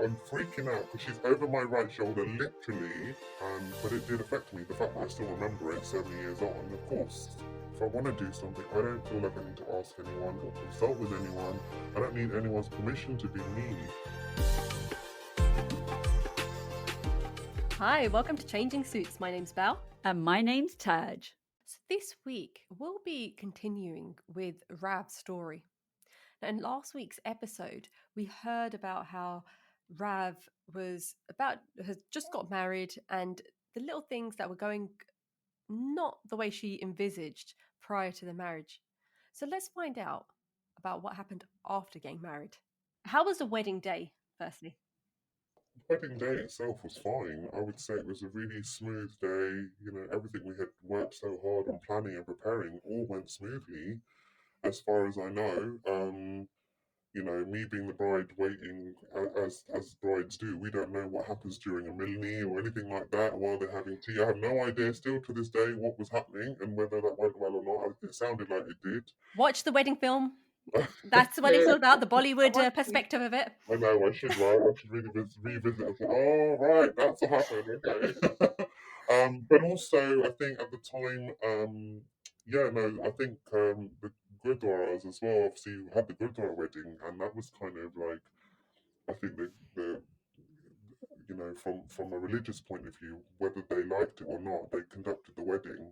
I'm freaking out because she's over my right shoulder, literally. But it did affect me. The fact that I still remember it 7 years on. Of course, if I want to do something, I don't feel like I need to ask anyone or consult with anyone. I don't need anyone's permission to be me. Hi, welcome to Changing Suits. My name's Bal. And my name's Taj. So this week, we'll be continuing with Rav's story. Now, in last week's episode, we heard about how Rav has just got married and the little things that were going not the way she envisaged prior to the marriage. So let's find out about what happened after getting married. How was the wedding day, firstly? The wedding day itself was fine. I would say it was a really smooth day. You know, everything we had worked so hard on planning and preparing all went smoothly, as far as I know. You know, me being the bride waiting as brides do, we don't know what happens during a millie or anything like that while they're having tea. I have no idea still to this day what was happening and whether that went well or not. It sounded like it did. Watch the wedding film. That's what it's all about, the Bollywood perspective of it. I know, I should, right? I should really revisit it and say, oh, right, that's what happened, okay. But also, I think at the time, I think the Gurdwaras as well, obviously, had the Gurdwara wedding, and that was kind of like, I think the you know, from a religious point of view, whether they liked it or not, they conducted the wedding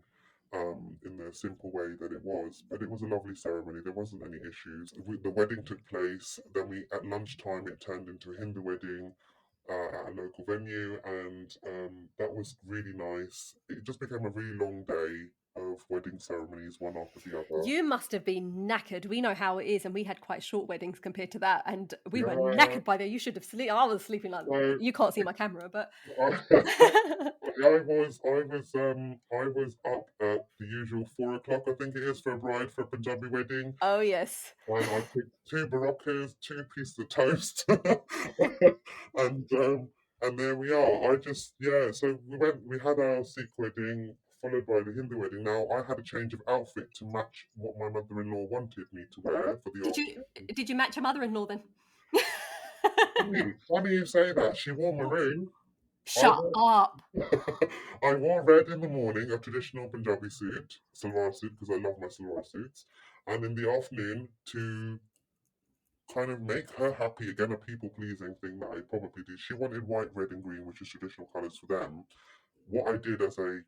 in the simple way that it was. But it was a lovely ceremony. There wasn't any issues. The wedding took place. Then at lunchtime, it turned into a Hindu wedding at a local venue, and that was really nice. It just became a really long day of wedding ceremonies, one after the other. You must have been knackered. We know how it is, and we had quite short weddings compared to that, and we were knackered by then. You should have slept. I was sleeping like you can't see my camera, but I was up at the usual 4 o'clock, I think it is, for a bride for a Punjabi wedding. Oh yes. And I picked 2 baroccas, 2 pieces of toast, and there we are. So we had our Sikh wedding followed by the Hindu wedding. Now I had a change of outfit to match what my mother-in-law wanted me to wear for the afternoon. Did you match your mother-in-law then? Funny you say that. She wore maroon. Shut up. I wore red in the morning, a traditional Punjabi suit, salwar suit, because I love my salwar suits. And in the afternoon, to kind of make her happy, again, a people-pleasing thing that I probably did. She wanted white, red, and green, which is traditional colours for them. What I did as a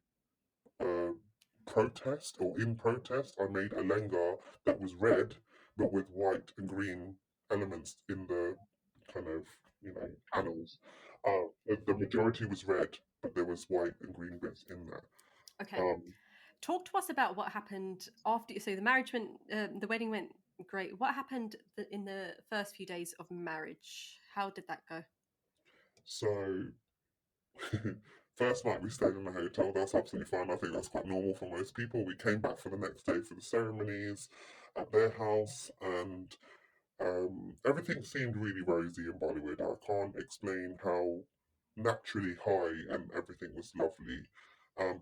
protest, or in protest, I made a lenga that was red, but with white and green elements in the kind of, panels. The majority was red, but there was white and green bits in there. Okay. Talk to us about what happened after. So the marriage went, the wedding went great. What happened in the first few days of marriage? How did that go? So, first night we stayed in the hotel. That's absolutely fine. I think that's quite normal for most people. We came back for the next day for the ceremonies at their house, and everything seemed really rosy in Bollywood. I can't explain how naturally high and everything was lovely.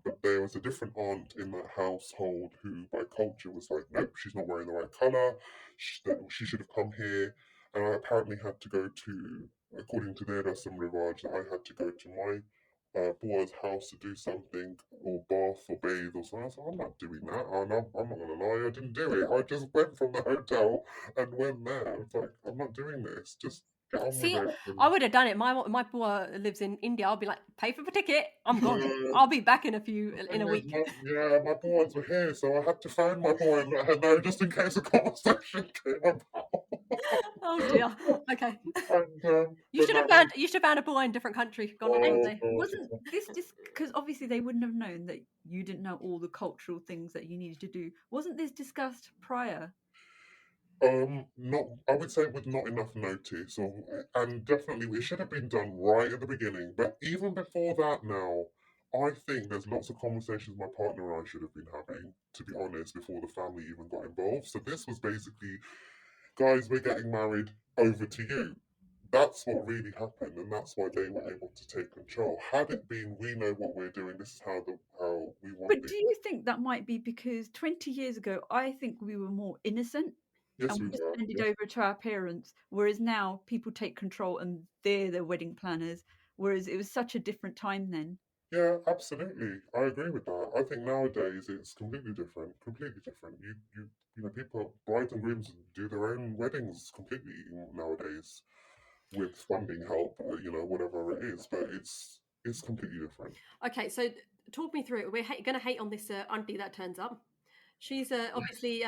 But there was a different aunt in that household who, by culture, was like, nope, she's not wearing the right colour. She should have come here. And I apparently had to go to, according to their Rasam Rivaj, that I had to go to my Boa's house to do something, or bath or bathe or something. I was like, I'm not doing that. I'm not going to lie, I didn't do it. I just went from the hotel and went there. It's like, I'm not doing this. Just get on with it. I would have done it. My boy lives in India. I'll be like, pay for the ticket. I'm gone. I'll be back in a week. My boys were here, so I had to phone my boy and let her know just in case a conversation came about. Oh dear. Okay. And, you should have found a boy in a different country. Wasn't this just because obviously they wouldn't have known that you didn't know all the cultural things that you needed to do? Wasn't this discussed prior? Not. I would say with not enough notice, and definitely it should have been done right at the beginning. But even before that, now I think there's lots of conversations my partner and I should have been having, to be honest, before the family even got involved. So this was basically, guys, we're getting married, over to you. That's what really happened, and that's why they were able to take control. Had it been, we know what we're doing, this is how we want it. But do you think that might be because 20 years ago, I think we were more innocent? Yes, and we we just were. handed Yes. over to our parents. Whereas now people take control and they're the wedding planners. Whereas it was such a different time then. Yeah, absolutely. I agree with that. I think nowadays it's completely different. Completely different. You know, people, brides and grooms do their own weddings completely nowadays with funding help, you know, whatever it is. But it's completely different. Okay, so talk me through it. We're going to hate on this auntie that turns up. She's obviously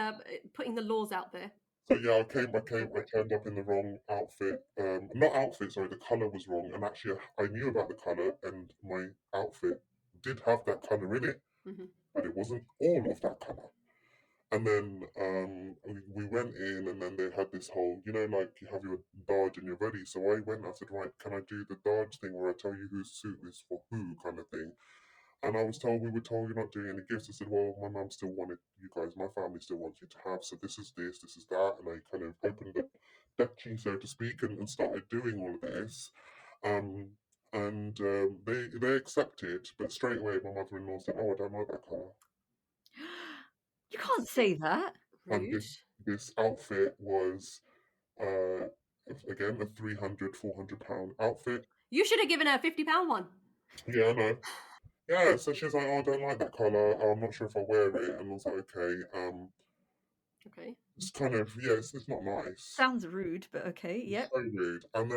putting the laws out there. So yeah, I turned up in the wrong outfit. Not outfit, sorry, the color was wrong. And actually, I knew about the color, and my outfit did have that color in it, Hmm. but it wasn't all of that color. And then we went in, and then they had this whole, you know, like you have your Dodge and you're ready. So I went, I said, right, can I do the Dodge thing where I tell you whose suit is for who kind of thing? And we were told you're not doing any gifts. I said, well, my mum still wanted you guys, my family still wants you to have. So this is this is that. And I kind of opened the deck key, so to speak, and started doing all of this. Um, and they accepted, but straight away my mother-in-law said, oh, I don't know that colour. You can't say that. And Rude. this outfit was uh again a 300, £400 outfit. You should have given her a £50 one. Yeah, I know. Yeah, so she was like, oh, I don't like that colour. I'm not sure if I wear it. And I was like, okay. Okay. It's kind of, yeah, it's not nice. Sounds rude, but okay. It's Yep. so rude. And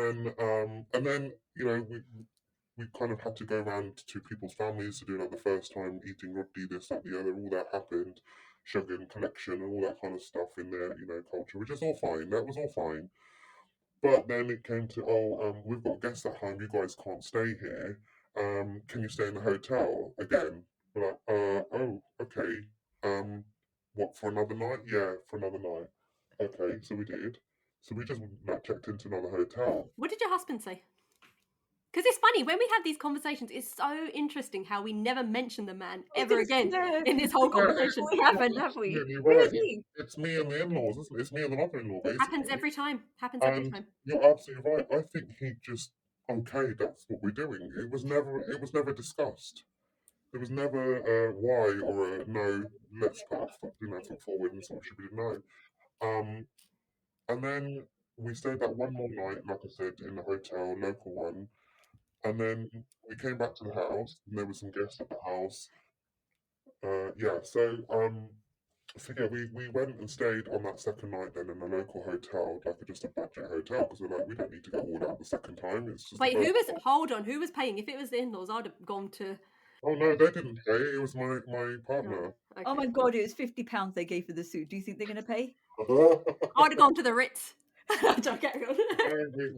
then you know we kind of had to go around to people's families to do like the first time eating roti, this, that, the other. All that happened, Shogun collection and all that kind of stuff in their culture, which is all fine. That was all fine. But then it came to, oh, we've got guests at home. You guys can't stay here. Can you stay in the hotel again? We're like, oh, okay. Um, what, for another night? Yeah, for another night. Okay, so we did. So we just like checked into another hotel. What did your husband say? Because it's funny, when we have these conversations, it's so interesting how we never mention the man ever again in this whole Yeah, conversation. We haven't, have we? absolutely Who is right. he? It's me and the in-laws, isn't it? It's me and the mother-in-law, Happens basically. every time. Happens every And time. you're absolutely right. I think he just okay. That's what we're doing. It was never discussed. There was never a why or a no. Let's put our foot forward and sort of should be no. Um, and then we stayed that one more night, like I said, in the hotel, local one. And then we came back to the house, and there were some guests at the house. Yeah, so yeah, we went and stayed on that second night then in a local hotel, like just a budget hotel, because we're like, we don't need to go all out the second time. It's just the Wait, first time. hold on, who was paying? If it was the in-laws, I'd have gone to... Oh no, they didn't pay. It was my partner. Okay. Oh my god, it was £50 they gave for the suit. Do you think they're going to pay? I'd have gone to the Ritz. Don't carry on.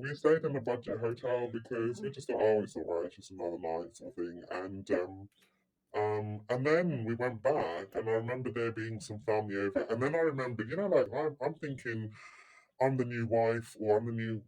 We stayed in a budget hotel because we just thought, oh, it's all right, it's just another night sort of thing. And then we went back, and I remember there being some family over. And then I remember, like I'm thinking, I'm the new wife, or I'm the new,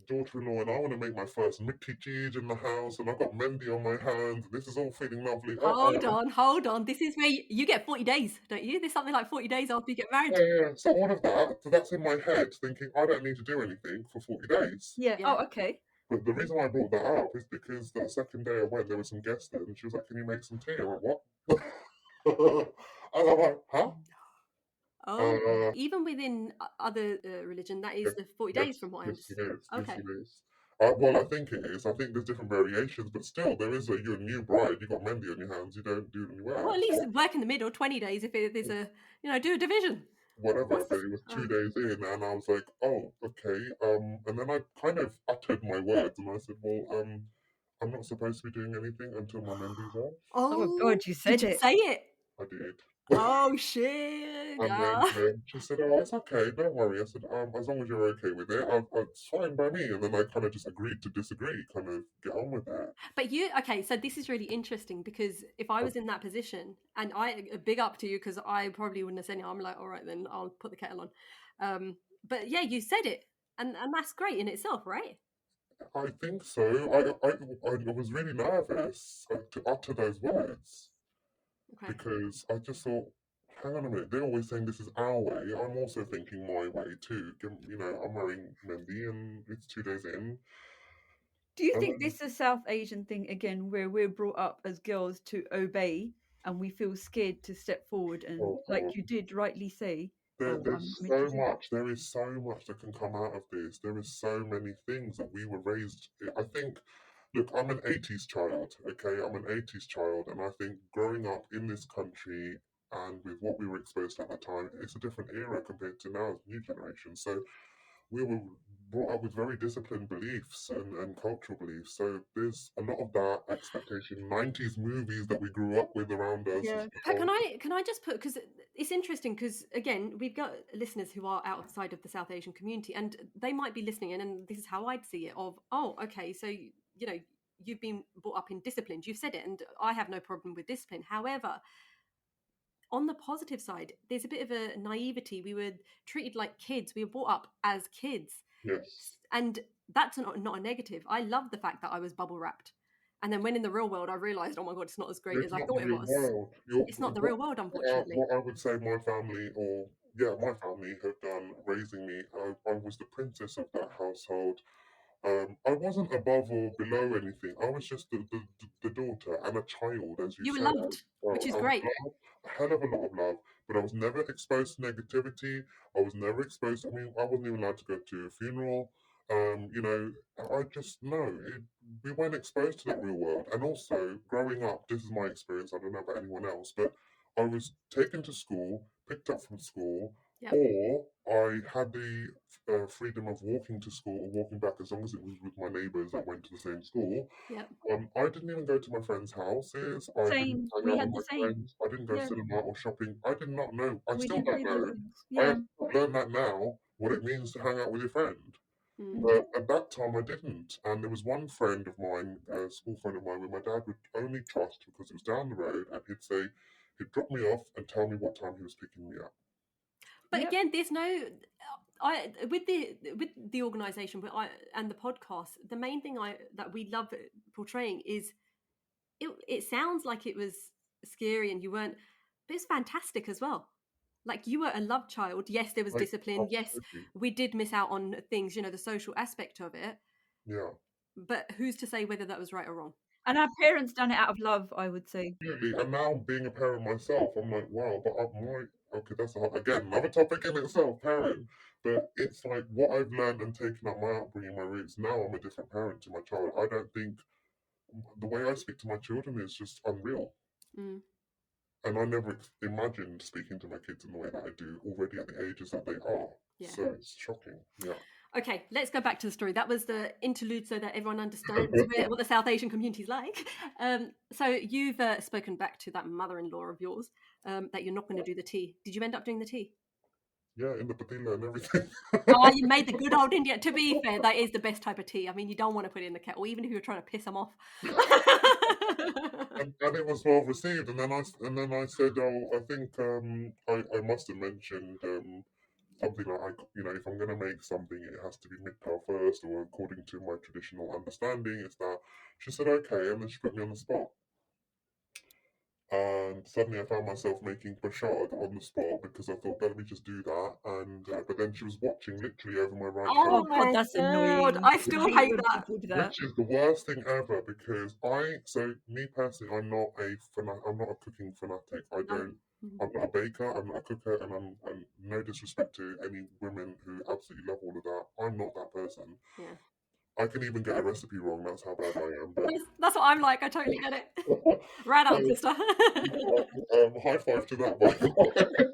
daughter-in-law, and I want to make my first mitijij in the house, and I've got Mendy on my hands, and this is all feeling lovely. Hold on. This is where you get 40 days, don't you? There's something like 40 days after you get married. Yeah. So all of that, so that's in my head, thinking I don't need to do anything for 40 days. Yeah. Yeah. Oh, okay. But the reason why I brought that up is because that second day I went, there were some guests there, and she was like, "Can you make some tea?" I went, "What?" And I'm like, "Huh?" Oh, even within other religion, that is Yes, the 40 yes, days from what I yes, it understand. is. Yes, Okay. it is. Well, I think it is. I think there's different variations, but still, there is you're a new bride. You've got Mendy on your hands. You don't do it anywhere. Well, at least work in the middle, 20 days if there's a, do a division. Whatever, but it was 2 days in, and I was like, "Oh, okay." And then I kind of uttered my words, and I said, "Well, I'm not supposed to be doing anything until my Mendy's off." Oh god, you said did you it. say it? I did. Oh, shit. And then she said, "Oh, it's okay. Don't worry." I said, "As long as you're okay with it, it's fine by me." And then I kind of just agreed to disagree, kind of get on with it. But okay, so this is really interesting because if I was in that position, and big up to you because I probably wouldn't have said it, I'm like, all right, then I'll put the kettle on. But yeah, you said it, and that's great in itself, right? I think so. I was really nervous to utter those words Okay. because I just thought, hang on a minute, they're always saying this is our way. I'm also thinking my way too. I'm wearing Mendy and it's 2 days in. Do you And think this is a South Asian thing again, where we're brought up as girls to obey and we feel scared to step forward and, oh, like you did rightly say, There's I'm so interested. much. There is so much that can come out of this. There is so many things that we were raised. I think. Look, I'm an 80s child. Okay, I'm an 80s child, and I think growing up in this country and with what we were exposed to at the time, it's a different era compared to now, new generation. So we were brought up with very disciplined beliefs and cultural beliefs. So there's a lot of that expectation. 90s movies that we grew up with around us as Yeah. But well. can I just put, because it's interesting, because again we've got listeners who are outside of the South Asian community, and they might be listening in, and this is how I'd see it: of, oh, okay, so you know, you've been brought up in discipline. You've said it, and I have no problem with discipline. However, on the positive side, there's a bit of a naivety. We were treated like kids. We were brought up as kids, Yes. and that's not a negative. I love the fact that I was bubble wrapped, and then when in the real world, I realised, oh my god, it's not as great It's as I not the thought it real was. world. It's not the real world, unfortunately. What I would say my family, or yeah, my family had done raising me. I was the princess of that household. I wasn't above or below anything. I was just the daughter and a child, as you You were said. loved, which is I was great. loved, a hell of a lot of love, but I was never exposed to negativity. I was never exposed. I mean, I wasn't even allowed to go to a funeral. You know, I just no. We weren't exposed to that real world. And also, growing up, this is my experience. I don't know about anyone else, but I was taken to school, picked up from school, Yep. or I had the freedom of walking to school or walking back as long as it was with my neighbours that went to the same school. Yep. I didn't even go to my friends' houses. I didn't Same. hang We out with had the my same. friends. I didn't go Yeah. cinema or shopping. I did not know. I We still didn't don't do those know. things. I Yeah. have learned that now what it means to hang out with your friend. Mm. Mm. At that time, I didn't. And there was one friend of mine, a school friend of mine, where my dad would only trust because it was down the road, and he'd drop me off and tell me what time he was picking me up. But Yep. again, there's no. I with the organisation, and the podcast. The main thing that we love portraying is it sounds like it was scary and you weren't, but it's fantastic as well. Like, you were a loved child. Yes, there was Like, discipline. Yes, absolutely. we did miss out on things, the social aspect of it. Yeah. But who's to say whether that was right or wrong? And our parents done it out of love, I would say. Absolutely. And now being a parent myself, I'm like, wow, but okay, that's again another topic in itself, parent. But it's like what I've learned and taken up my upbringing, my roots. Now I'm a different parent to my child. I don't think the way I speak to my children is just unreal. Mm, And I never imagined speaking to my kids in the way that I do already at the ages that they are. yeah. So it's shocking. Yeah. Okay, let's go back to the story. That was the interlude so that everyone understands what the South Asian community is like. So you've spoken back to that mother-in-law of yours that you're not going to do the tea. Did you end up doing the tea? Yeah, in the patilla and everything. Oh, you made the good old Indian. To be fair, that is the best type of tea. I mean, you don't want to put it in the kettle, even if you're trying to piss them off. And it was well received. And then I said, oh, I think I must have mentioned something like, if I'm going to make something, it has to be mittal first, or according to my traditional understanding, it's that. She said, okay, and then she put me on the spot. And suddenly I found myself making prashad on the spot because I thought, let me just do that. And but then she was watching literally over my right Oh shoulder. Oh God, my that's god! annoying. I still hate when that. people do that. Which is the worst thing ever because me personally, I'm not I'm not a cooking fanatic. I No. don't. I'm not a baker. I'm not a cooker, and I'm no disrespect to any women who absolutely love all of that. I'm not that person. Yeah. I can even get a recipe wrong. That's how bad I am. But That's what I'm like. I totally get it. Right on, sister. high five to that, by the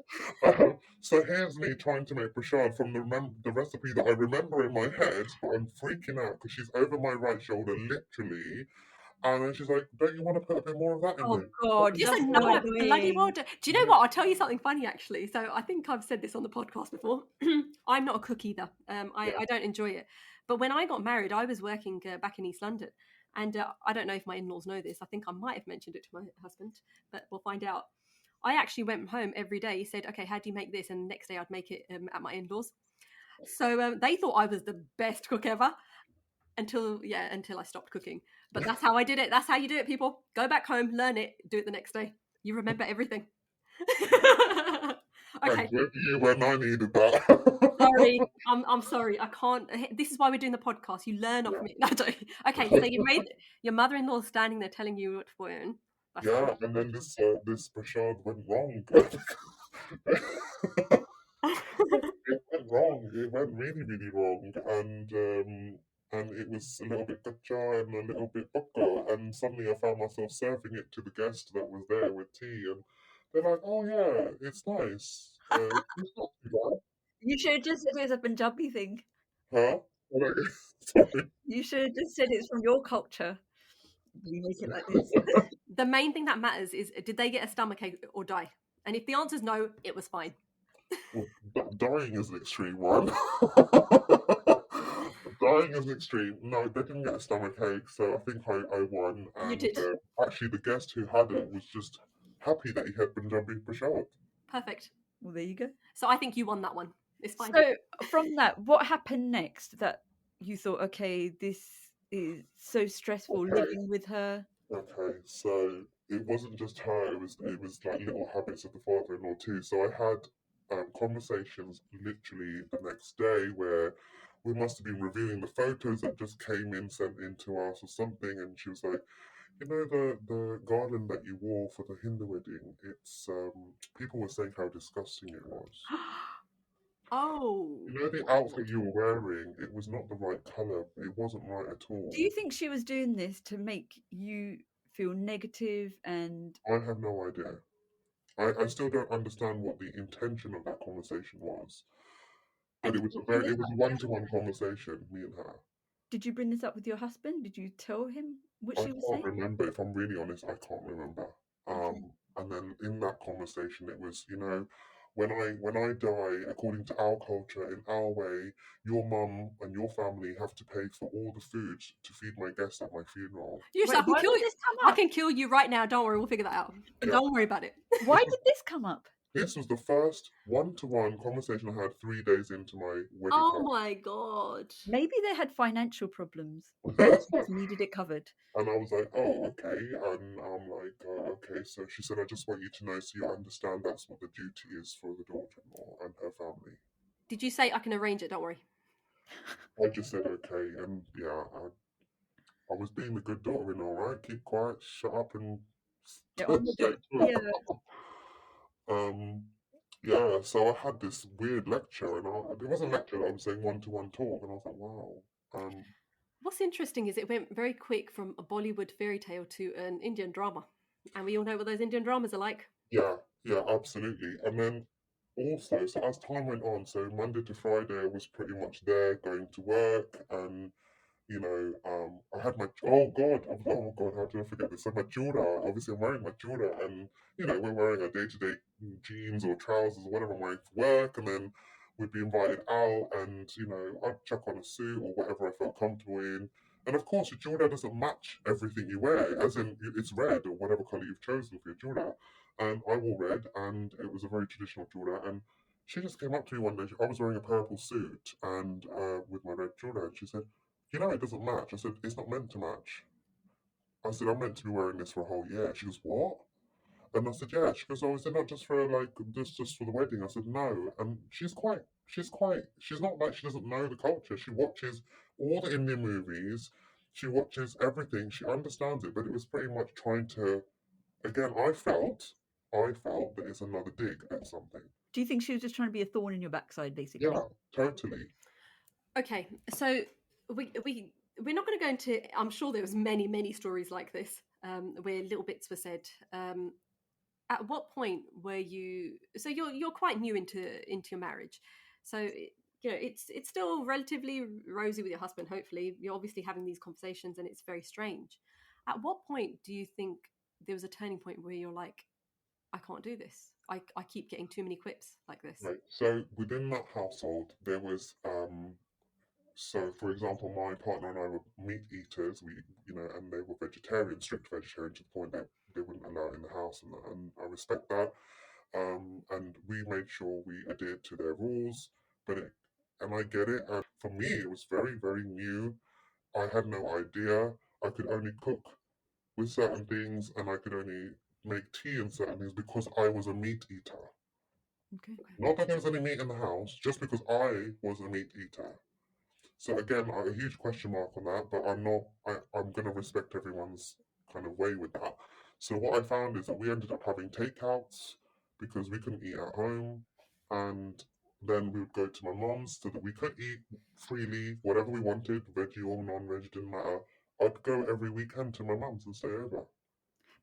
way. So here's me trying to make prashad from the recipe that I remember in my head, but I'm freaking out because she's over my right shoulder, literally. And then she's like, don't you want to put a bit more of that in Oh there? God, Just that's so another bloody annoying. water. Do you know what? I'll tell you something funny, actually. So I think I've said this on the podcast before. I'm not a cook either. I don't enjoy it. But when I got married, I was working back in East London. And I don't know if my in-laws know this. I think I might have mentioned it to my husband, but we'll find out. I actually went home every day. He said, okay, how do you make this? And the next day I'd make it at my in-laws. So they thought I was the best cook ever until I stopped cooking. But that's how I did it. That's how you do it, people. Go back home, learn it, do it the next day. You remember everything. Okay. And with you when I needed that. Sorry, I'm sorry. I can't. This is why we're doing the podcast. You learn off me. No, don't. Okay, so you made your mother-in-law standing there telling you what to put in. Yeah, and then this prashad went wrong. It went wrong. It went really, really wrong, and it was a little bit gacha and a little bit baka, and suddenly I found myself serving it to the guest that was there with tea, and they're like, "Oh yeah, it's nice. It's not too bad, You should have just said it's a Punjabi thing. huh?" I'm like, sorry. You should have just said it's from your culture. You make it like this. The main thing that matters is, did they get a stomachache or die? And if the answer is no, it was fine. Well, dying is an extreme one. Dying is extreme. No, they didn't get a stomach ache, so I think I won. You And did. actually, the guest who had it was just happy that he had Punjabi prashad. Perfect. Well, there you go. So I think you won that one. It's fine. So from that, what happened next that you thought, okay, this is so stressful Okay. living with her? Okay, so it wasn't just her; it was like little habits of the father-in-law too. So I had conversations literally the next day where we must have been reviewing the photos that just came in sent in to us or something, and she was like, "You know the garland that you wore for the Hindu wedding? It's people were saying how disgusting it was. Oh. You know the outfit you were wearing? It was not the right color. It wasn't right at all." Do you think she was doing this to make you feel negative and I have no idea. I still don't understand what the intention of that conversation was. But And it was it was a one-to-one conversation, me and her. did you bring this up with your husband? Did you tell him what I she was can't saying? remember, if I'm really honest, I can't remember. And then in that conversation it was, you know, when I die, according to our culture, in our way, your mum and your family have to pay for all the food to feed my guests at my funeral. You Wait, I can why kill did you. this come I up? can kill you right now. Don't worry, we'll figure that out. Yeah. Don't worry about it. Why did this come up? This was the first one-to-one conversation I had 3 days into my wedding. Oh my god. Maybe they had financial problems. night. Just needed it covered. And I was like, "Oh, okay." And I'm like, "Okay." So she said, "I just want you to know so you understand that's what the duty is for the daughter-in-law and her family." Did you say I can arrange it? Don't worry. I just said, "Okay." And yeah, I was being the good daughter-in-law, right? Keep quiet, shut up, and Yeah, on the job. straight to it. Yeah. Yeah. So I had this weird lecture, and it wasn't a lecture. I was saying one-to-one talk, and I was like, "Wow." What's interesting is it went very quick from a Bollywood fairy tale to an Indian drama. And we all know what those Indian dramas are like. Yeah, yeah, absolutely. And then also, so as time went on, so Monday to Friday, I was pretty much there going to work, and you know, I had my oh god, how did I forget this? So my chura, obviously I'm wearing my chura, and you know, we're wearing our day-to-day jeans or trousers or whatever I'm wearing for work, and then we'd be invited out, and you know, I'd chuck on a suit or whatever I felt comfortable in. And of course, your chura doesn't match everything you wear, as in it's red or whatever color you've chosen for your chura. And I wore red, and it was a very traditional chura. And she just came up to me one day. I was wearing a purple suit and with my red chura, and she said, "You know, it doesn't match." I said, "It's not meant to match." I said, "I'm meant to be wearing this for a whole year." She goes, "What?" And I said, "Yeah." She goes, "Oh, is it not just for like just for the wedding?" I said, "No." And she's not like she doesn't know the culture. She watches all the Indian movies. She watches everything. She understands it. But it was pretty much trying to, again, I felt that it's another dig at something. Do you think she was just trying to be a thorn in your backside, basically? Yeah, totally. Okay, so we're not going to go into. I'm sure there was many stories like this where little bits were said. At what point were you? So you're quite new into your marriage, so you know it's still relatively rosy with your husband. Hopefully, you're obviously having these conversations, and it's very strange. At what point do you think there was a turning point where you're like, I can't do this. I keep getting too many quips like this. Right. So within that household, there was so for example, my partner and I were meat eaters. We, you know, and they were vegetarian, strict vegetarian to the point that they wouldn't allow it in the house, and I respect that. And we made sure we adhered to their rules. But and I get it. And for me, it was very new. I had no idea. I could only cook with certain things, and I could only make tea and certain things because I was a meat eater. Okay. Not that there was any meat in the house, just because I was a meat eater. So again, a huge question mark on that, but I'm not. I'm gonna respect everyone's kind of way with that. So what I found is that we ended up having takeouts because we couldn't eat at home, and Then we would go to my mum's so that we could eat freely, whatever we wanted, veggie or non-veg, didn't matter. I'd go every weekend to my mum's and stay over.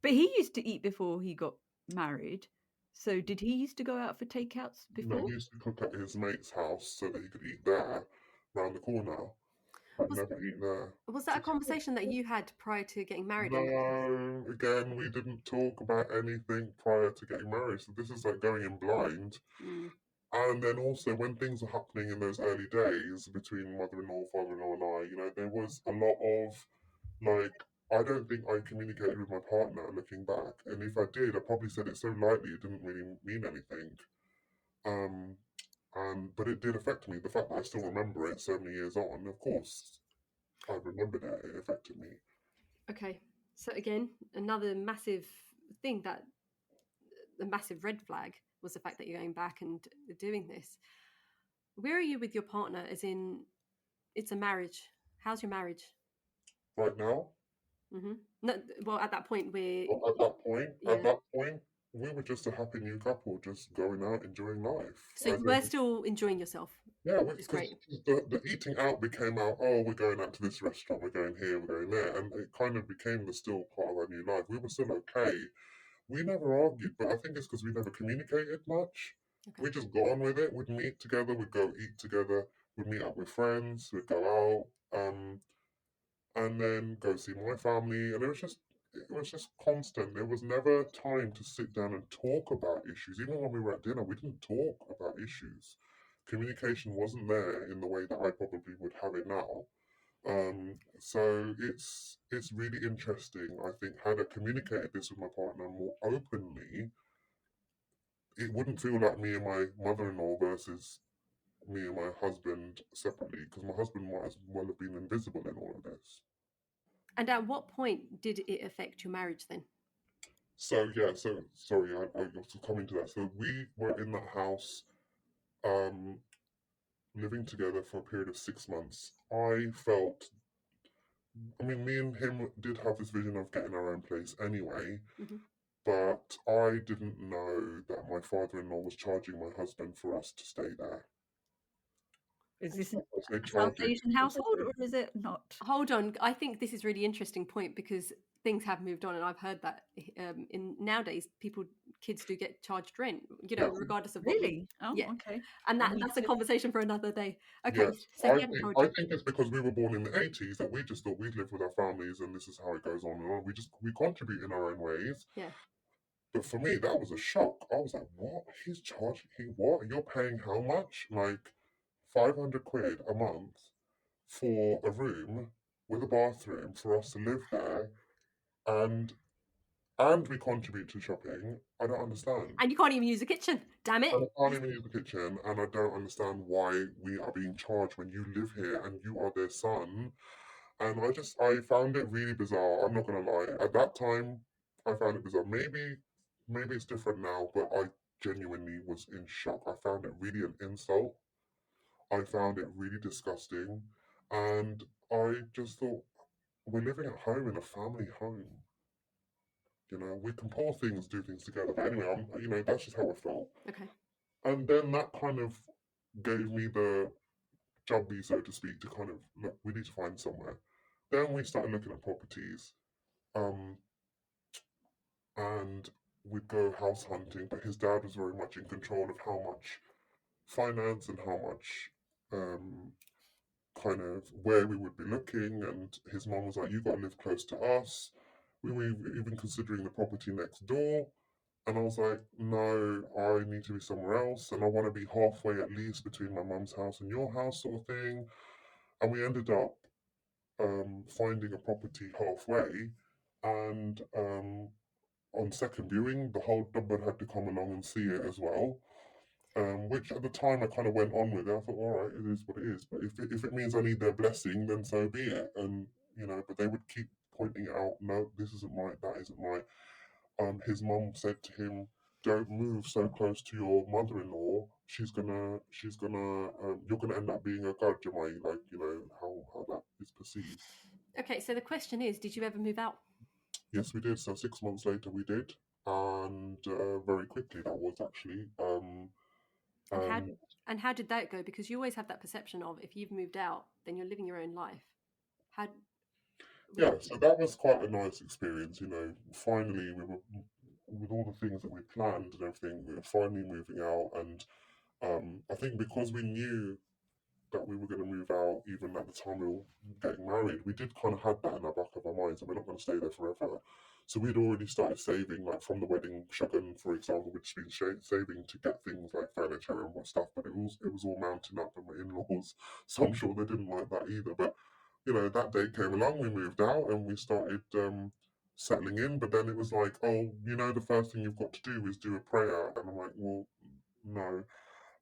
But he used to eat before he got married. So did he used to go out for takeouts No, before? he used to cook at his mate's house so that he could eat there, round the corner. I'd Was never eat there. was that a conversation that you had prior to getting married? Then? No, again, we didn't talk about anything prior to getting married. So this is like going in blind. Mm. And then also when things were happening in those early days between mother-in-law, father-in-law, and I, there was a lot of like I don't think I communicated with my partner looking back, and if I did, I probably said it so lightly it didn't really mean anything. Um, but it did affect me. The fact that I still remember it so many years on, of course, I remembered it. It affected me. Okay, so again, another massive thing that a massive red flag was the fact that you're going back and doing this. Where are you with your partner? As in, it's a marriage. How's your marriage? Right now, Mm-hmm. No, well, at that point, we're at yeah. that point, we were just a happy new couple, just going out enjoying life. So As you were in, still enjoying yourself, yeah, which is because great. the eating out became out. Oh, we're going out to this restaurant. We're going here. We're going there, and it kind of became the still part of our new life. We were still okay. We never argued, but I think it's because we never communicated much. Okay. We just got on with it. We'd meet together. We'd go eat together. We'd meet up with friends. We'd go out, and then go see my family. And it was just constant. There was never time to sit down and talk about issues. Even when we were at dinner, we didn't talk about issues. Communication wasn't there in the way that I probably would have it now. So it's really interesting. I think had I communicated this with my partner more openly, it wouldn't feel like me and my mother-in-law versus me and my husband separately, because my husband might as well have been invisible in all of this. And at what point did it affect your marriage then? So yeah, so sorry, I was coming to that. So we were in that house, um, living together for a period of 6 months. I mean, me and him did have this vision of getting our own place anyway, Mm-hmm. but I didn't know that my father-in-law was charging my husband for us to stay there. Is this I say a South charging. Asian household or is it not? Hold on, I think this is really interesting point because things have moved on, and I've heard that in nowadays kids do get charged rent, Yeah. regardless of what Really? Oh, yeah, okay. and I need that's a to- conversation for another day. Okay, Yes, so he hadn't told I you. think it's because we were born in the 80s that we just thought we'd live with our families and this is how it goes on and on. We contribute in our own ways. Yeah. But for me, that was a shock. I was like, what? He's charging what? You're paying how much? Like 500 quid a month for a room with a bathroom for us to live there, and we contribute to shopping. I don't understand. And you can't even use the kitchen. Damn it. And I can't even use the kitchen, and I don't understand why we are being charged when you live here and you are their son. And I found it really bizarre. I'm not gonna lie. At that time, I found it bizarre. Maybe it's different now, but I genuinely was in shock. I found it really an insult. I found it really disgusting, and I just thought we're living at home in a family home. We can pull things, do things together. But anyway, that's just how I felt. Okay. And then that kind of gave me the jumpy, so to speak, to kind of look, we need to find somewhere. Then we started looking at properties, um, and we'd go house hunting, but his dad was very much in control of how much finance and how much kind of where we would be looking. And his mom was like, "You got to live close to us." We were even considering the property next door. And I was like, no, I need to be somewhere else. And I want to be halfway at least between my mum's house and your house, sort of thing. And we ended up finding a property halfway. And on second viewing, the whole double had to come along and see it as well. Which at the time I kind of went on with it. I thought, all right, it is what it is. But if it means I need their blessing, then so be it. And but they would keep pointing out, no, this isn't right, that isn't right. His mum said to him, "Don't move so close to your mother-in-law. You're gonna end up being a Gajamai, like how that is perceived." Okay, so the question is, did you ever move out? Yes, we did. So 6 months later, we did, and very quickly that was actually. And how And and how did that go? Because you always have that perception of if you've moved out, then you're living your own life. How was yeah, so that was quite a nice experience. Finally we were, with all the things that we planned and everything, we were finally moving out. And I think because we knew that we were going to move out even at the time we were getting married, we did kind of had that in the back of our minds that we're not going to stay there forever. So we'd already started saving, like from the wedding shotgun, for example, we'd just been saving to get things like furniture and what stuff. But it was all mounting up, and my in-laws, so I'm sure they didn't like that either. But that day came along, we moved out, and we started settling in. But then it was like, oh, the first thing you've got to do is do a prayer, and I'm like, well, no.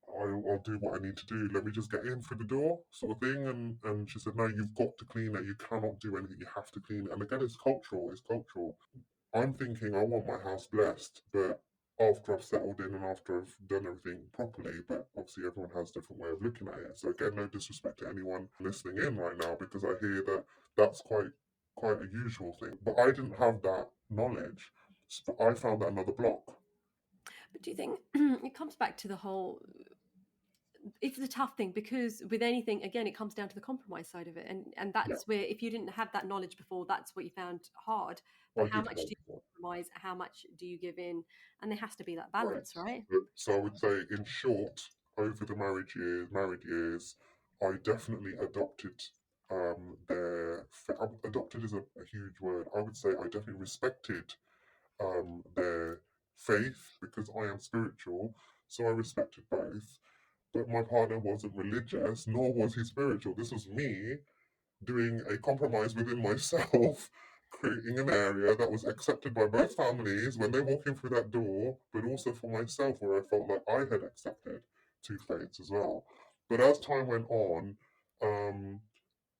I'll do what I need to do. Let me just get in through the door, sort of thing. And she said, no, you've got to clean it. You cannot do anything. You have to clean it. And again, it's cultural. It's cultural. I'm thinking I want my house blessed, but after I've settled in and after I've done everything properly, but obviously everyone has a different way of looking at it. So again, no disrespect to anyone listening in right now, because I hear that that's quite a usual thing. But I didn't have that knowledge. So I found that another block. But do you think it comes back to the whole? It's a tough thing because with anything, again, it comes down to the compromise side of it, and Yeah, that's where if you didn't have that knowledge before, that's what you found hard. But I how did much have do you that. compromise? How much do you give in? And there has to be that Right. balance, right? So I would say, in short, over the married years, I definitely adopted adopted is a huge word. I would say I definitely respected their faith because I am spiritual, so I respected both. But my partner wasn't religious, nor was he spiritual. This was me doing a compromise within myself, creating an area that was accepted by both families when they walk in through that door, but also for myself, where I felt like I had accepted two faiths as well. But as time went on, um,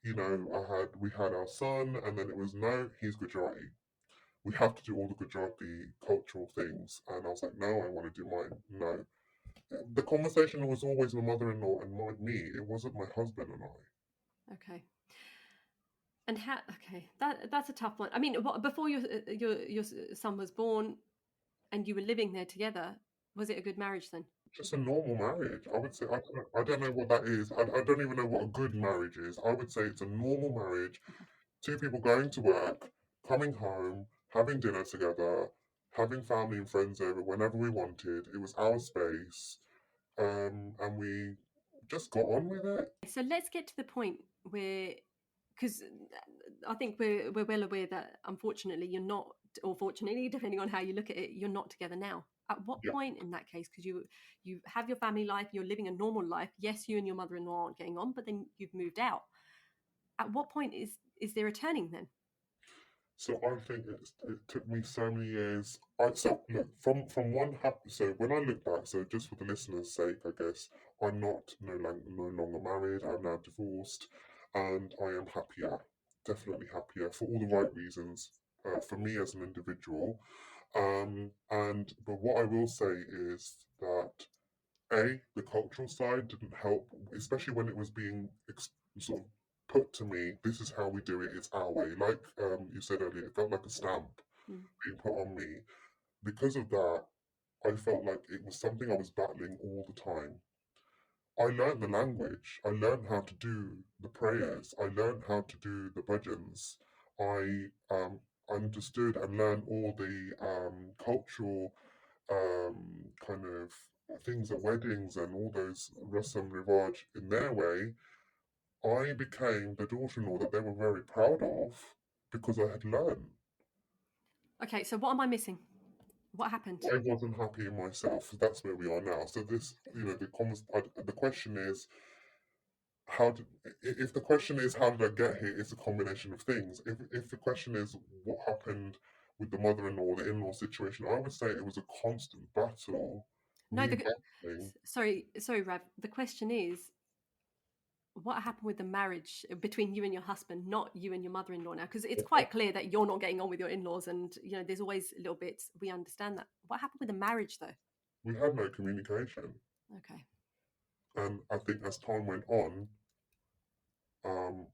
we had our son, and then it was no, he's Gujarati. We have to do all the Gujarati cultural things, and I was like, no, I want to do mine. No, the conversation was always my mother-in-law and me. It wasn't my husband and I. Okay. And how? Okay, that's a tough one. I mean, before your son was born and you were living there together, was it a good marriage then? Just a normal marriage. I would say I don't know what that is. I don't even know what a good marriage is. I would say it's a normal marriage. Two people going to work, coming home, having dinner together, having family and friends over whenever we wanted. It was our space, and we just got on with it. So let's get to the point where, because I think we're well aware that unfortunately you're not, or fortunately, depending on how you look at it, you're not together now. At what Yeah. point in that case? Because you have your family life, you're living a normal life. Yes, you and your mother-in-law aren't getting on, but then you've moved out. At what point is there a turning then? So I think it took me so many years. So look, from one happy. So when I look back, so just for the listeners' sake, I guess I'm not no longer married. I'm now divorced, and I am happier. Definitely happier for all the right reasons. For me as an individual, and but what I will say is that the cultural side didn't help, especially when it was being sort of put to me. This is how we do it. It's our way. Like you said earlier, it felt like a stamp Mm. being put on me. Because of that, I felt like it was something I was battling all the time. I learned the language. I learned how to do the prayers. I learned how to do the bhajans. I understood and learned all the cultural kind of things at weddings and all those rasam rivaj in their way. I became the daughter-in-law that they were very proud of because I had learned. Okay, so what am I missing? What happened? I wasn't happy in myself. That's where we are now. So this, the question is, how did if the question is how did I get here? It's a combination of things. If the question is what happened with the mother-in-law, the in-law situation, I would say it was a constant battle. No, Me battling. sorry, Rav. The question is, what happened with the marriage between you and your husband, not you and your mother-in-law now? Because it's quite clear that you're not getting on with your in-laws, and there's always little bits. We understand that. What happened with the marriage, though? We had no communication, Okay. and I think as time went on, um,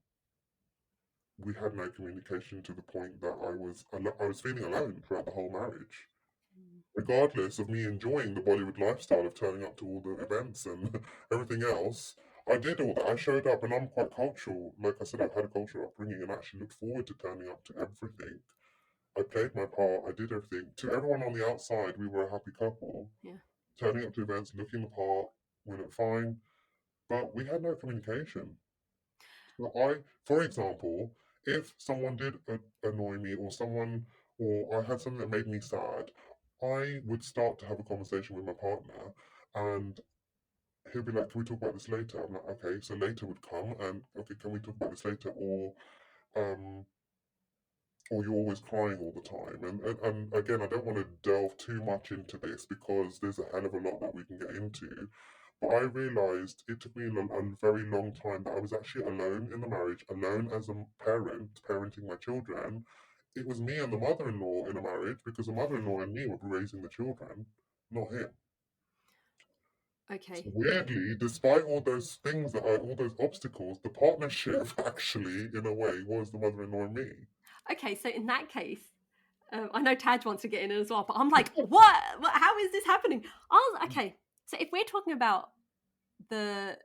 we had no communication to the point that I was feeling alone throughout the whole marriage. regardless of me enjoying the Bollywood lifestyle of turning up to all the events and everything else. I did all that. I showed up, and I'm quite cultural. Like I said, I've had a cultural upbringing, and actually looked forward to turning up to everything. I played my part. I did everything. To everyone on the outside, we were a happy couple. Yeah. Turning up to events, looking the part, we looked fine, but we had no communication. So for example, if someone did annoy me, or I had something that made me sad, I would start to have a conversation with my partner, and he'll be like, "Can we talk about this later?" I'm like, "Okay." So later would come, and okay, can we talk about this later? Um, or you're always crying all the time. And again, I don't want to delve too much into this because there's a hell of a lot that we can get into. But I realized it took me a very long time that I was actually alone in the marriage, alone as a parent, parenting my children. It was me and the mother in law in a marriage because the mother in law and me were raising the children, not him. So Okay. weirdly, despite all those things all those obstacles, the partnership actually, in a way, was the mother in law and me. Okay, so in that case, I know Taj wants to get in as well, but I'm like, what? How is this happening? Okay. So if we're talking about the,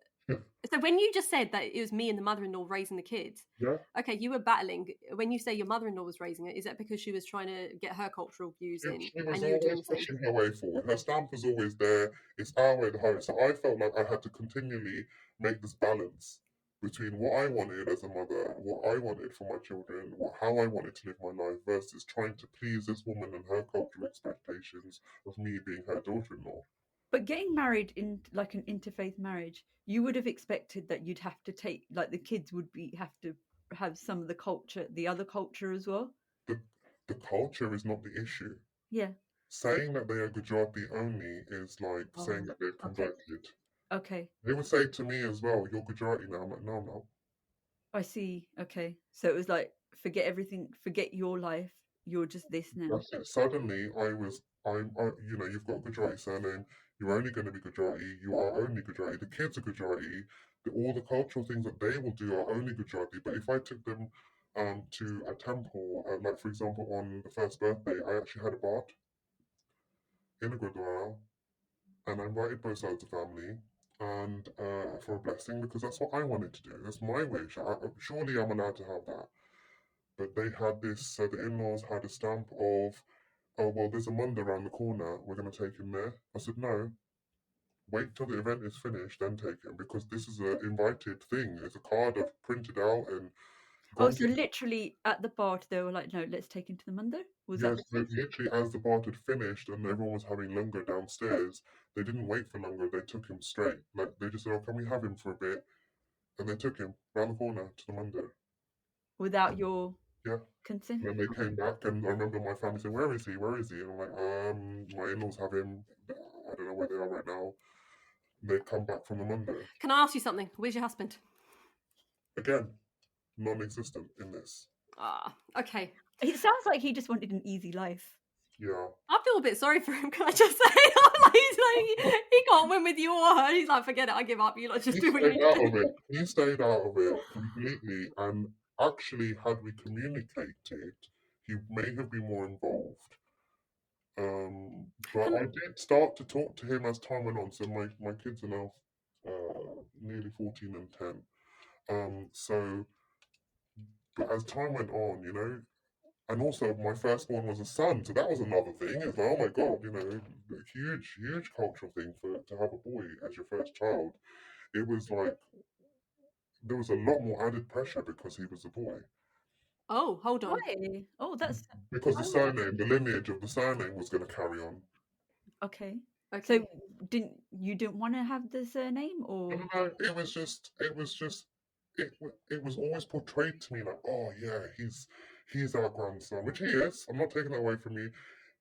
so when you just said that it was me and the mother-in-law raising the kids, Yeah. okay, you were battling. When you say your mother-in-law was raising it, is that because she was trying to get her cultural views in, She was and you were doing always the same? pushing her way forward. Her stamp was always there. It's our way, the highway. So I felt like I had to continually make this balance between what I wanted as a mother, what I wanted for my children, how I wanted to live my life, versus trying to please this woman and her cultural expectations of me being her daughter-in-law. But getting married in like an interfaith marriage, you would have expected that you'd have to take like the kids would be have to have some of the culture, the other culture as well. The the culture is not the issue. Yeah. Saying that they are Gujarati only is like saying Oh, that they've okay. converted. Okay. They would say to me as well, "You're Gujarati now." I'm like, "No, I'm not." I see. Okay. So it was like forget everything, forget your life. You're just this now. That's it. Suddenly, you've got a Gujarati surname. You're only going to be Gujarati. You are only Gujarati. The kids are Gujarati. All the cultural things that they will do are only Gujarati. But if I took them to a temple, like for example, on the first birthday, I actually had a bath in a gurdwara, and I invited both sides of the family and for a blessing because that's what I wanted to do. That's my wish. Surely I'm allowed to have that. But they had this. So the in-laws had a stamp of, "Oh, well, there's a Monday around the corner. We're going to take him there." I said, "No, wait till the event is finished, then take him because this is an invited thing. It's a card I've printed out and Oh, gone so to." literally at the bar they were like, no, let's take him to the Mundo. Was that Yes, the case? literally as the bar had finished and everyone was having Lungo downstairs, they didn't wait for Lungo. They took him straight. Like, they just said, "Oh, can we have him for a bit?" And they took him round the corner to the Monday. Without your Yeah. consent? And then they came back, and I remember my family saying, "Where is he? Where is he?" And I'm like, my in-laws have him. I don't know where they are right now." They come back from the Monday. Can I ask you something? Where's your husband? Again, non-existent in this. Ah, okay. It sounds like he just wanted an easy life. Yeah. I feel a bit sorry for him. Can I just say, I'm like, he can't win with you or her. He's like, forget it, I give up. You lot just He do what you stayed need to out of do. it. He stayed out of it completely. And actually, had we communicated, he may have been more involved. But I Can did start to talk to him as time went on. So my kids are now nearly 14 and 10. So, but as time went on, and also my firstborn was a son, so that was another thing. It's like, oh my god, a huge, huge cultural thing for to have a boy as your first child. It was like there was a lot more added pressure because he was a boy. Oh, hold on. Why? Oh, that's Because the why would surname, the lineage of the surname was going to carry on. okay. So Okay. didn't want to have the surname No, or no, no, it was always portrayed to me like, oh yeah, he's our grandson, which he is. I'm not taking that away from you.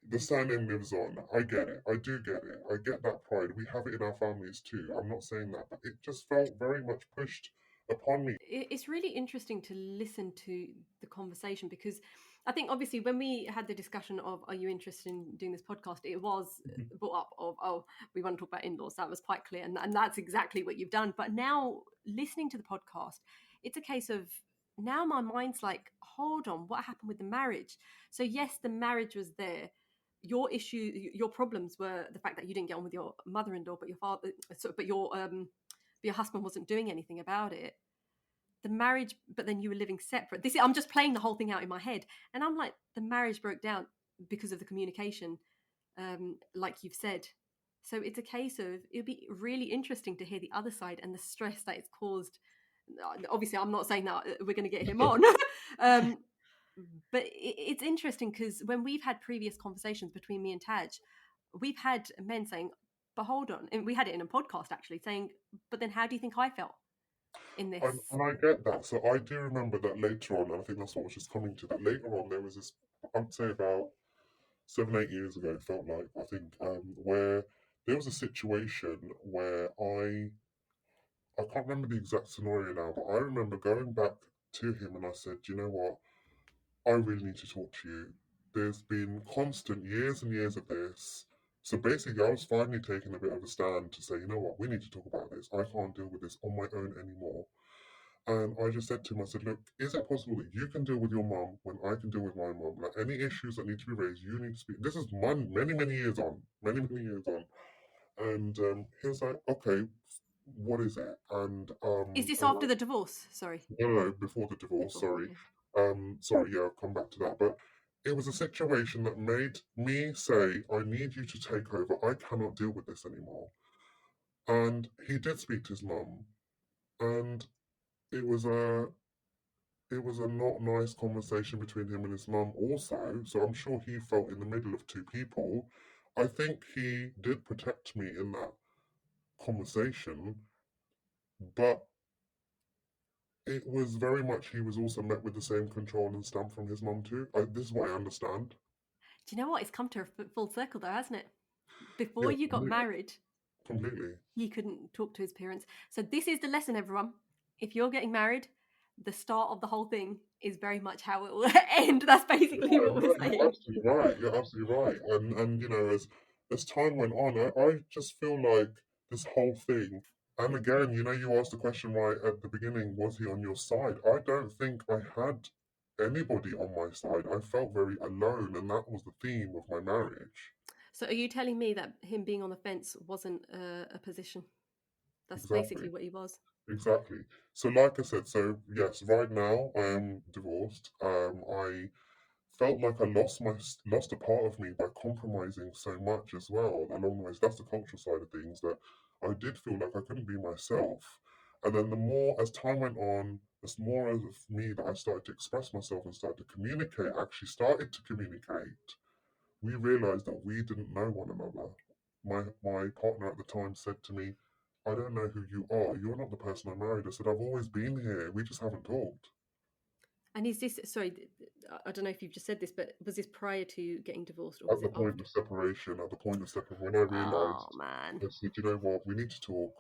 The surname lives on. I get it. I do get it. I get that pride. We have it in our families too. I'm not saying that, but it just felt very much pushed upon me. It's really interesting to listen to the conversation because I think obviously when we had the discussion of are you interested in doing this podcast, it was brought up of we want to talk about in-laws. That was quite clear, and that's exactly what you've done. But now listening to the podcast, it's a case of now my mind's like, hold on, what happened with the marriage? So yes, the marriage was there, your issue, your problems were the fact that you didn't get on with your mother-in-law, but your father, but your husband wasn't doing anything about it. The marriage, but then you were living separate. I'm just playing the whole thing out in my head, and I'm like, the marriage broke down because of the communication, like you've said. So it's a case of, it'd be really interesting to hear the other side and the stress that it's caused. Obviously, I'm not saying that we're going to get him on, but it's interesting because when we've had previous conversations between me and Taj, we've had men saying, "But hold on," and we had it in a podcast actually, saying, "But then, how do you think I felt in this?" And I get that. So I do remember that later on, and I think that's what was just coming to that. Later on, there was this, I'd say about 7, 8 years ago, it felt like, I think, where there was a situation where I can't remember the exact scenario now, but I remember going back to him and I said, you know what, I really need to talk to you. There's been constant years and years of this. So basically, I was finally taking a bit of a stand to say, you know what, we need to talk about this. I can't deal with this on my own anymore. And I just said to him, I said, look, is it possible that you can deal with your mum when I can deal with my mum? Like any issues that need to be raised, you need to speak. This is many, many years on, many, many years on. And he was like, okay, what is it? Is this And after the divorce? Sorry. no, before the divorce, Before, sorry. okay. Sorry, yeah, I'll come back to that. But it was a situation that made me say, I need you to take over. I cannot deal with this anymore. And he did speak to his mum, and it was a not nice conversation between him and his mum also. So I'm sure he felt in the middle of two people. I think he did protect me in that conversation, but it was very much he was also met with the same control and stamp from his mum too. This is what I understand. Do you know what? It's come to a full circle, though, hasn't it? Before Yeah, you got married, completely. he couldn't talk to his parents. So this is the lesson, everyone. If you're getting married, the start of the whole thing is very much how it will end. That's basically Yeah, what no, we're you're saying. absolutely right. You're absolutely right. And you know, as time went on, I just feel like this whole thing. And again, you know, you asked the question right at the beginning, was he on your side? I don't think I had anybody on my side. I felt very alone, and that was the theme of my marriage. So are you telling me that him being on the fence wasn't a position? That's Exactly. basically what he was. Exactly. So, like I said, so yes, right now I am divorced. I felt like I lost a part of me by compromising so much as well along the way. So that's the cultural side of things that I did feel like I couldn't be myself. And then the more as time went on, the more of me that I started to express myself and started to communicate, actually started to communicate, we realized that we didn't know one another. My partner at the time said to me, I don't know who you are. You're not the person I married. I said, I've always been here. We just haven't talked. And is this, sorry, I don't know if you've just said this, but was this prior to getting divorced or At was the it point after? of separation, when I Oh, realised, man. I said, you know what, we need to talk.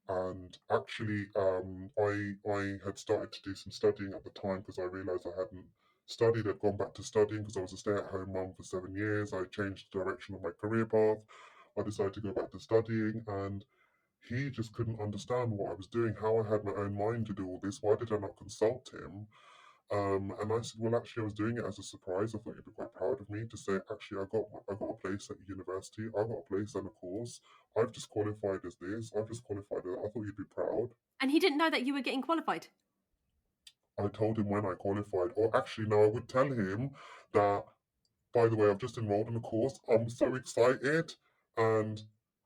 And actually, I had started to do some studying at the time because I realised I hadn't studied. I'd gone back to studying because I was a stay-at-home mum for 7 years. I changed the direction of my career path. I decided to go back to studying, and he just couldn't understand what I was doing, how I had my own mind to do all this. Why did I not consult him? And I said, well, actually, I was doing it as a surprise. I thought you'd be quite proud of me to say, actually, I got a place at university. I got a place and a course. I've just qualified as this. I've just qualified as that. I thought you'd be proud. And he didn't know that you were getting qualified. I told him when I qualified. Or actually, no, I would tell him that, by the way, I've just enrolled in a course. I'm so excited. And,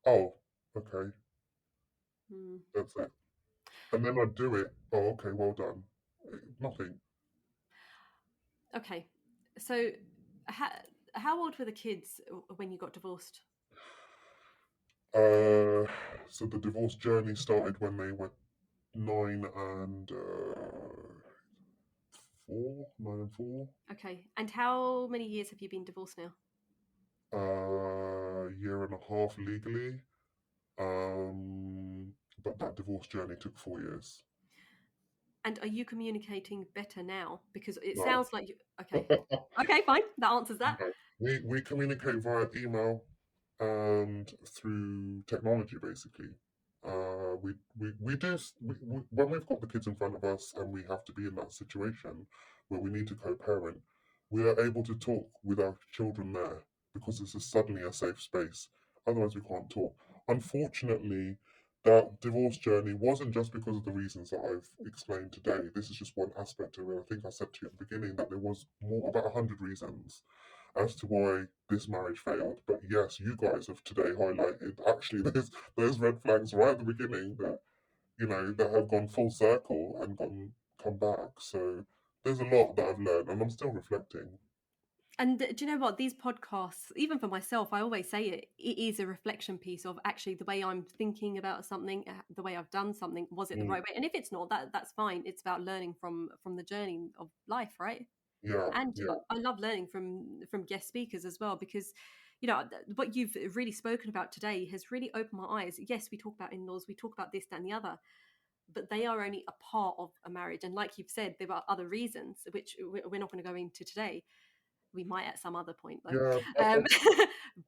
oh, okay, Hmm. that's it. And then I'd do it. Oh, okay, well done. Nothing. Okay. So how, how old were the kids when you got divorced? So the divorce journey started when they were 9 and 4. Okay. And how many years have you been divorced now? Year and a half legally. But that divorce journey took 4 years. And are you communicating better now? Because it No. sounds like you. Okay. Okay, fine. That answers that. No. We communicate via email and through technology, basically. We do when we've got the kids in front of us and we have to be in that situation where we need to co-parent, we are able to talk with our children there because this is suddenly a safe space. Otherwise, we can't talk. Unfortunately, that divorce journey wasn't just because of the reasons that I've explained today. This is just one aspect of it. I think I said to you at the beginning that there was more about 100 reasons as to why this marriage failed. But yes, you guys have today highlighted actually those red flags right at the beginning that that have gone full circle and come back. So there's a lot that I've learned, and I'm still reflecting. And do you know what? These podcasts, even for myself, I always say it is a reflection piece of actually the way I'm thinking about something, the way I've done something, was it the Mm, right way? And if it's not, that's fine. It's about learning from the journey of life, right? yeah, And yeah, I love learning from guest speakers as well, because what you've really spoken about today has really opened my eyes. Yes, we talk about in-laws, we talk about this, that, and the other, but they are only a part of a marriage. And like you've said, there are other reasons which we're not going to go into today. We might at some other point though. yeah. Um,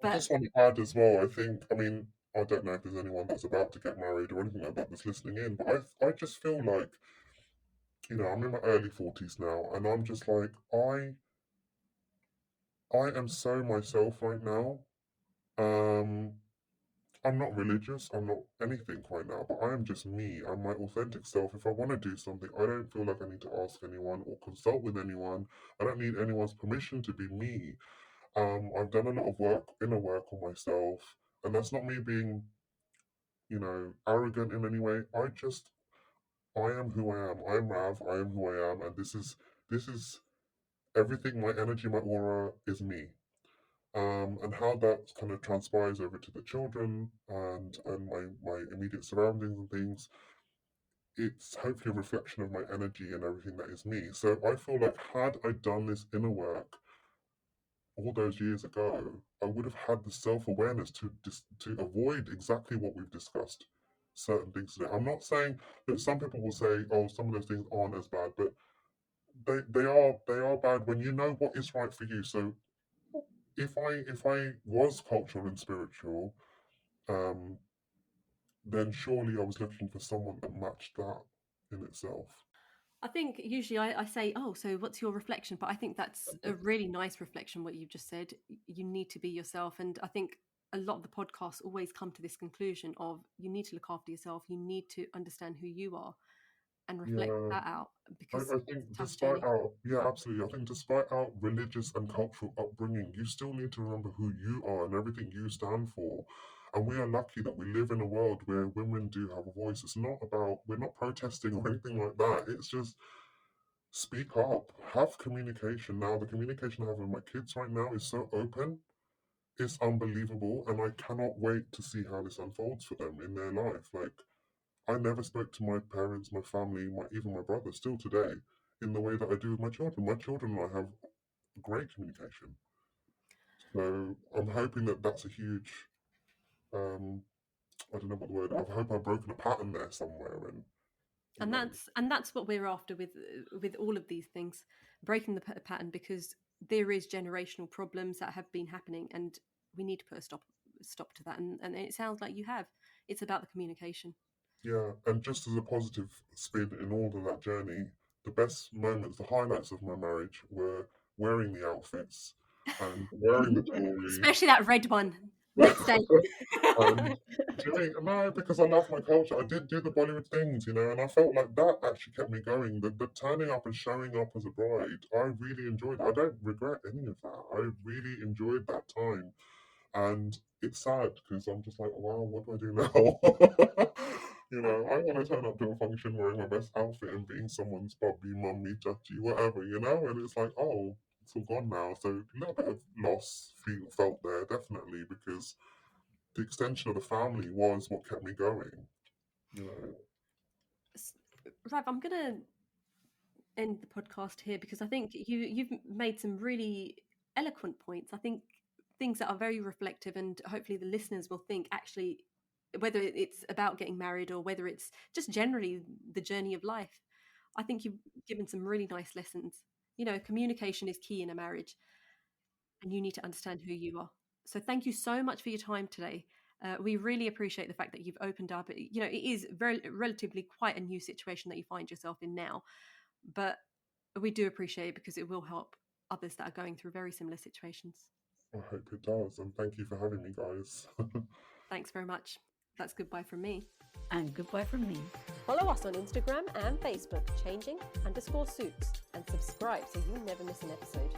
I but just want to add as well. I mean, I don't know if there's anyone that's about to get married or anything like that that's listening in, but I just feel like I'm in my early 40s now, and I'm just like I am so myself right now. Um, I'm not religious. I'm not anything right now, but I am just me. I'm my authentic self. If I want to do something, I don't feel like I need to ask anyone or consult with anyone. I don't need anyone's permission to be me. I've done a lot of work, inner work on myself, and that's not me being, arrogant in any way. I am who I am. I'm Rav. I am who I am, and this is everything. My energy, my aura is me. And how that kind of transpires over to the children and my immediate surroundings and things, it's hopefully a reflection of my energy and everything that is me. So I feel like had I done this inner work all those years ago, I would have had the self awareness to avoid exactly what we've discussed. Certain things today. I'm not saying that some people will say, "Oh, some of those things aren't as bad," but they are bad when you know what is right for you. So if I was cultural and spiritual, um, then surely I was looking for someone that matched that in itself. I think usually I say, oh, so what's your reflection? But I think that's a really nice reflection, what you've just said. You need to be yourself. And I think a lot of the podcasts always come to this conclusion of you need to look after yourself. You need to understand who you are and reflect Yeah. that out, because I it's think a tough despite journey. our yeah, absolutely. I think despite our religious and cultural upbringing, you still need to remember who you are and everything you stand for. And we are lucky that we live in a world where women do have a voice. It's not about we're not protesting or anything like that. It's just speak up, have communication. Now the communication I have with my kids right now is so open. It's unbelievable, and I cannot wait to see how this unfolds for them in their life. Like I never spoke to my parents, my family, even my brother, still today, in the way that I do with my children. My children and I have great communication. So I'm hoping that that's a huge, um, I don't know what the word. I hope I've broken a pattern there somewhere, and you And know, that's what we're after with all of these things, breaking the pattern, because there is generational problems that have been happening, and we need to put a stop to that. And it sounds like you have. It's about the communication. yeah. And just as a positive spin in all of that journey, the best moments, the highlights of my marriage were wearing the outfits and wearing the jewelry. Especially that red one. Next day. And doing no, because I love my culture. I did do the Bollywood things, and I felt like that actually kept me going. The turning up and showing up as a bride, I really enjoyed it. I don't regret any of that. I really enjoyed that time. And it's sad because I'm just like, wow, what do I do now? I want to turn up to a function wearing my best outfit and being someone's bubby, mummy, chachi, whatever, and it's like, oh, it's all gone now. So a little bit of loss felt there, definitely, because the extension of the family was what kept me going. You know. Rav, I'm gonna end the podcast here because I think you've made some really eloquent points. I think things that are very reflective, and hopefully the listeners will think actually, whether it's about getting married or whether it's just generally the journey of life. I think you've given some really nice lessons. Communication is key in a marriage, and you need to understand who you are. So thank you so much for your time today. We really appreciate the fact that you've opened up. It is very relatively quite a new situation that you find yourself in now, but we do appreciate it because it will help others that are going through very similar situations. I hope it does. And thank you for having me, guys. Thanks very much. That's goodbye from me. And goodbye from me. Follow us on Instagram and Facebook, changing_suits, and subscribe so you never miss an episode.